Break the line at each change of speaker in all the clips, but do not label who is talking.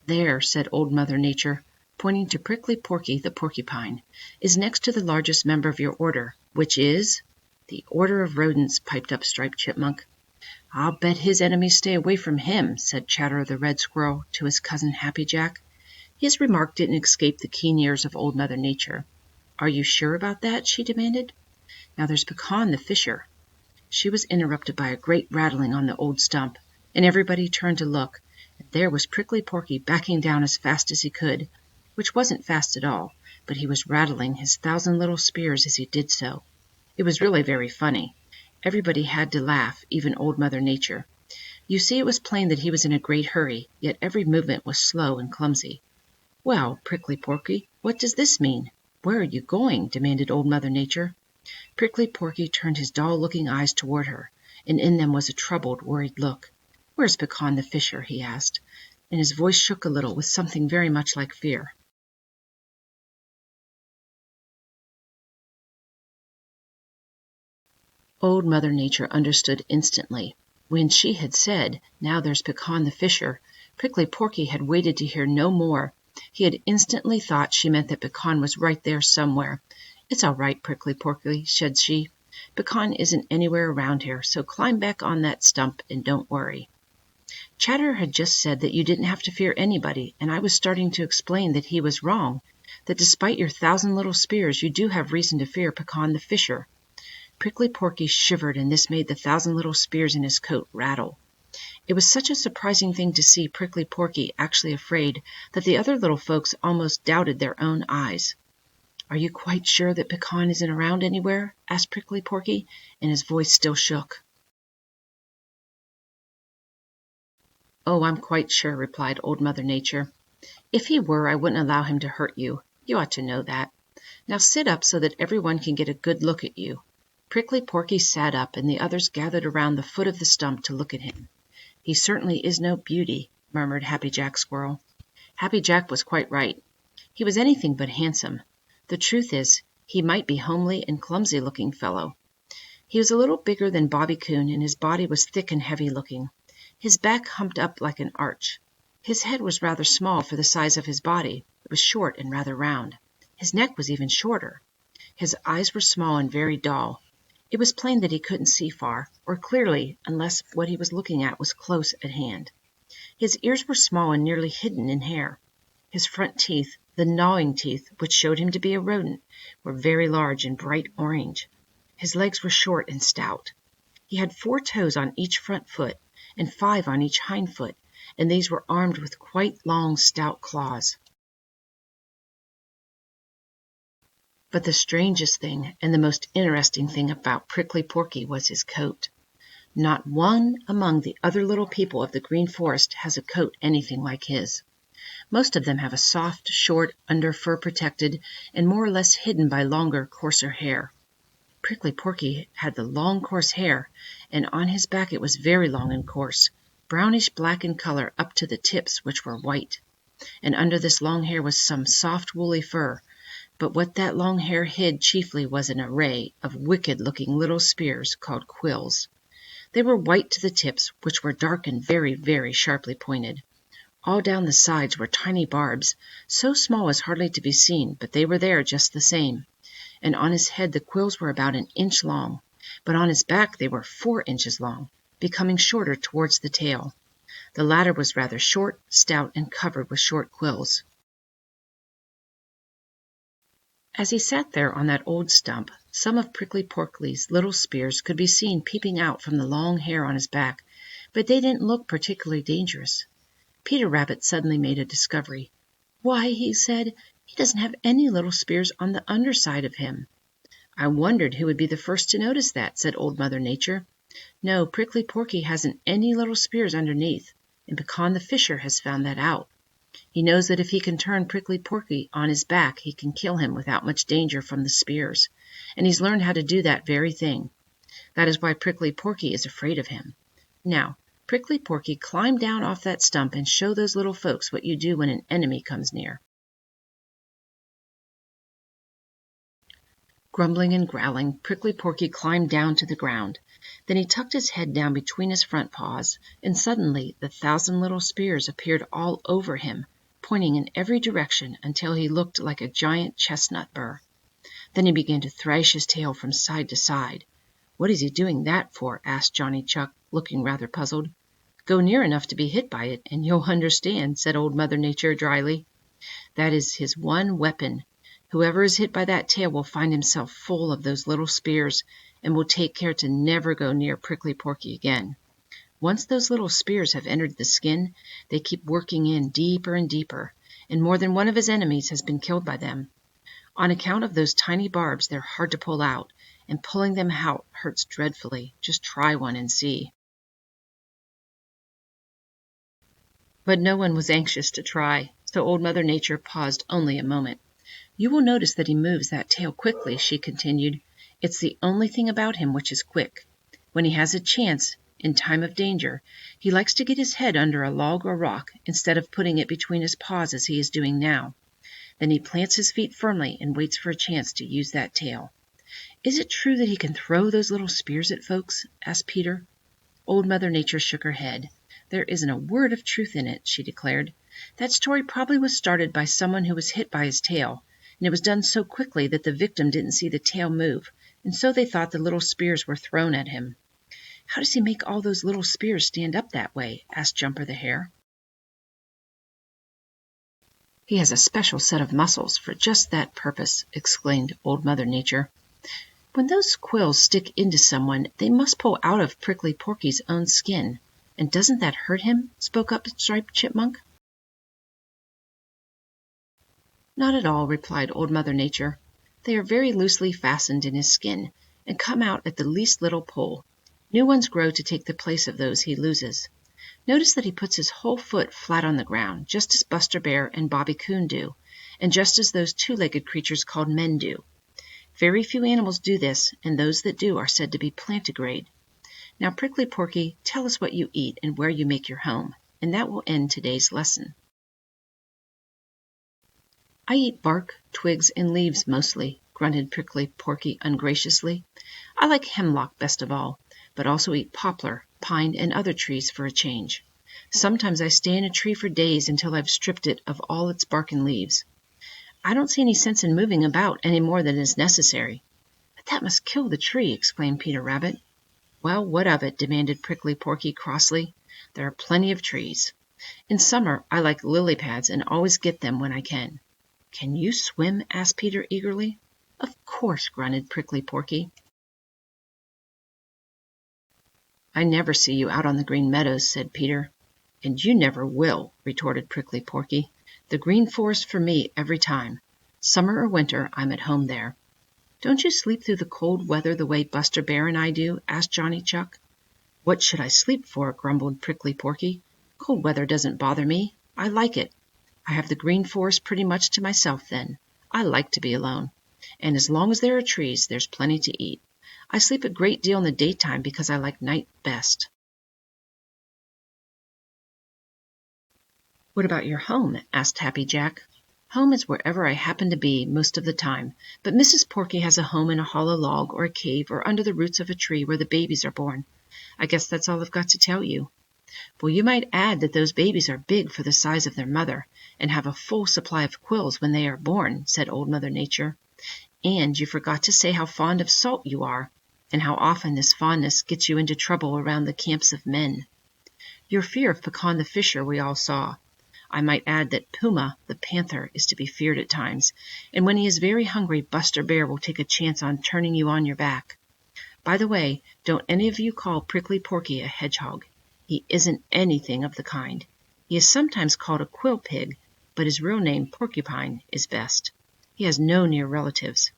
there," said Old Mother Nature, pointing to Prickly Porky the Porcupine, "is next to the largest member of your order, which is—" "The Order of Rodents," piped up Striped Chipmunk. "I'll bet his enemies stay away from him," said Chatterer the Red Squirrel to his cousin Happy Jack. His remark didn't escape the keen ears of Old Mother Nature. "Are you sure about that?" she demanded. "Now there's Pekan the Fisher—" She was interrupted by a great rattling on the old stump, and everybody turned to look, and there was Prickly Porky backing down as fast as he could, which wasn't fast at all, but he was rattling his 1,000 little spears as he did so. It was really very funny. Everybody had to laugh, even Old Mother Nature. You see, it was plain that he was in a great hurry, yet every movement was slow and clumsy. "Well, Prickly Porky, what does this mean? Where are you going?" demanded Old Mother Nature. Prickly Porky turned his dull-looking eyes toward her, and in them was a troubled, worried look. "Where's Pekan the Fisher?" he asked, and his voice shook a little with something very much like fear. Old Mother Nature understood instantly. When she had said, "Now there's Pekan the Fisher," Prickly Porky had waited to hear no more. He had instantly thought she meant that Pekan was right there somewhere. "It's all right, Prickly Porky," said she. "Pekan isn't anywhere around here, so climb back on that stump and don't worry." Chatterer had just said that you didn't have to fear anybody, and I was starting to explain that he was wrong, that despite your 1,000 little spears, you do have reason to fear Pekan the Fisher. Prickly Porky shivered, and this made the 1,000 little spears in his coat rattle. It was such a surprising thing to see Prickly Porky actually afraid that the other little folks almost doubted their own eyes. "Are you quite sure that Pekan isn't around anywhere?" asked Prickly Porky, and his voice still shook. "Oh, I'm quite sure," replied Old Mother Nature. "If he were, I wouldn't allow him to hurt you. You ought to know that. Now sit up so that everyone can get a good look at you." Prickly Porky sat up, and the others gathered around the foot of the stump to look at him. "He certainly is no beauty," murmured Happy Jack Squirrel. Happy Jack was quite right. He was anything but handsome. The truth is, he might be a homely and clumsy-looking fellow. He was a little bigger than Bobby Coon, and his body was thick and heavy-looking. His back humped up like an arch. His head was rather small for the size of his body. It was short and rather round. His neck was even shorter. His eyes were small and very dull. It was plain that he couldn't see far, or clearly, unless what he was looking at was close at hand. His ears were small and nearly hidden in hair. His front teeth, the gnawing teeth, which showed him to be a rodent, were very large and bright orange. His legs were short and stout. He had 4 toes on each front foot, and 5 on each hind foot, and these were armed with quite long, stout claws. But the strangest thing and the most interesting thing about Prickly Porky was his coat. Not one among the other little people of the Green Forest has a coat anything like his. Most of them have a soft, short, under fur protected, and more or less hidden by longer, coarser hair. Prickly Porky had the long, coarse hair, and on his back it was very long and coarse, brownish-black in color up to the tips, which were white. And under this long hair was some soft, woolly fur. But what that long hair hid chiefly was an array of wicked-looking little spears called quills. They were white to the tips, which were dark and very, very sharply pointed. All down the sides were tiny barbs, so small as hardly to be seen, but they were there just the same. And on his head the quills were about an inch long, but on his back they were 4 inches long, becoming shorter towards the tail. The latter was rather short, stout, and covered with short quills. As he sat there on that old stump, some of Prickly Porky's little spears could be seen peeping out from the long hair on his back, but they didn't look particularly dangerous. Peter Rabbit suddenly made a discovery. "Why," he said, "he doesn't have any little spears on the underside of him." "I wondered who would be the first to notice that," said Old Mother Nature. "No, Prickly Porky hasn't any little spears underneath, and Pekan the Fisher has found that out. He knows that if he can turn Prickly Porky on his back, he can kill him without much danger from the spears, and he's learned how to do that very thing. That is why Prickly Porky is afraid of him. Now, Prickly Porky, climb down off that stump and show those little folks what you do when an enemy comes near." Grumbling and growling, Prickly Porky climbed down to the ground. Then he tucked his head down between his front paws, and suddenly the 1,000 little spears appeared all over him, pointing in every direction until he looked like a giant chestnut burr. Then he began to thrash his tail from side to side. "What is he doing that for?" asked Johnny Chuck, looking rather puzzled. "Go near enough to be hit by it, and you'll understand," said Old Mother Nature dryly. "That is his one weapon. Whoever is hit by that tail will find himself full of those little spears, and will take care to never go near Prickly Porky again. Once those little spears have entered the skin, they keep working in deeper and deeper, and more than one of his enemies has been killed by them. On account of those tiny barbs, they're hard to pull out, and pulling them out hurts dreadfully. Just try one and see." But no one was anxious to try, so Old Mother Nature paused only a moment. "You will notice that he moves that tail quickly," she continued. "It's the only thing about him which is quick. When he has a chance, in time of danger, he likes to get his head under a log or rock instead of putting it between his paws as he is doing now. Then he plants his feet firmly and waits for a chance to use that tail." "Is it true that he can throw those little spears at folks?" asked Peter. Old Mother Nature shook her head. "There isn't a word of truth in it," she declared. "That story probably was started by someone who was hit by his tail, and it was done so quickly that the victim didn't see the tail move, and so they thought the little spears were thrown at him." "How does he make all those little spears stand up that way?" asked Jumper the Hare. "He has a special set of muscles for just that purpose," exclaimed Old Mother Nature. "When those quills stick into someone, they must pull out of Prickly Porky's own skin. And doesn't that hurt him?" spoke up Striped Chipmunk. "Not at all," replied Old Mother Nature. "They are very loosely fastened in his skin, and come out at the least little pull. New ones grow to take the place of those he loses. Notice that he puts his whole foot flat on the ground, just as Buster Bear and Bobby Coon do, and just as those two-legged creatures called men do. Very few animals do this, and those that do are said to be plantigrade. Now, Prickly Porky, tell us what you eat and where you make your home, and that will end today's lesson." "I eat bark, twigs, and leaves mostly," grunted Prickly Porky ungraciously. "I like hemlock best of all, but also eat poplar, pine, and other trees for a change. Sometimes I stay in a tree for days until I've stripped it of all its bark and leaves. I don't see any sense in moving about any more than is necessary." "But that must kill the tree," exclaimed Peter Rabbit. "Well, what of it?" demanded Prickly Porky crossly. "There are plenty of trees. In summer I like lily pads and always get them when I can." "Can you swim?" asked Peter eagerly. "Of course," grunted Prickly Porky. "I never see you out on the Green Meadows," said Peter. "And you never will," retorted Prickly Porky. "The Green Forest for me every time. Summer or winter, I'm at home there." "Don't you sleep through the cold weather the way Buster Bear and I do?" asked Johnny Chuck. "What should I sleep for?" grumbled Prickly Porky. "Cold weather doesn't bother me. I like it. I have the Green Forest pretty much to myself then. I like to be alone. And as long as there are trees, there's plenty to eat. I sleep a great deal in the daytime because I like night best." "What about your home?" asked Happy Jack. "Home is wherever I happen to be most of the time, but Mrs. Porky has a home in a hollow log or a cave or under the roots of a tree where the babies are born. I guess that's all I've got to tell you." "Well, you might add that those babies are big for the size of their mother, and have a full supply of quills when they are born," said Old Mother Nature. "And you forgot to say how fond of salt you are, and how often this fondness gets you into trouble around the camps of men. Your fear of Pekan the Fisher we all saw. I might add that Puma, the panther, is to be feared at times, and when he is very hungry Buster Bear will take a chance on turning you on your back. By the way, don't any of you call Prickly Porky a hedgehog. He isn't anything of the kind. He is sometimes called a quill pig, but his real name, Porcupine, is best. He has no near relatives.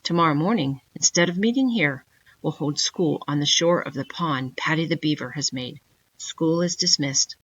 Tomorrow morning, instead of meeting here, we'll hold school on the shore of the pond Paddy the Beaver has made. School is dismissed."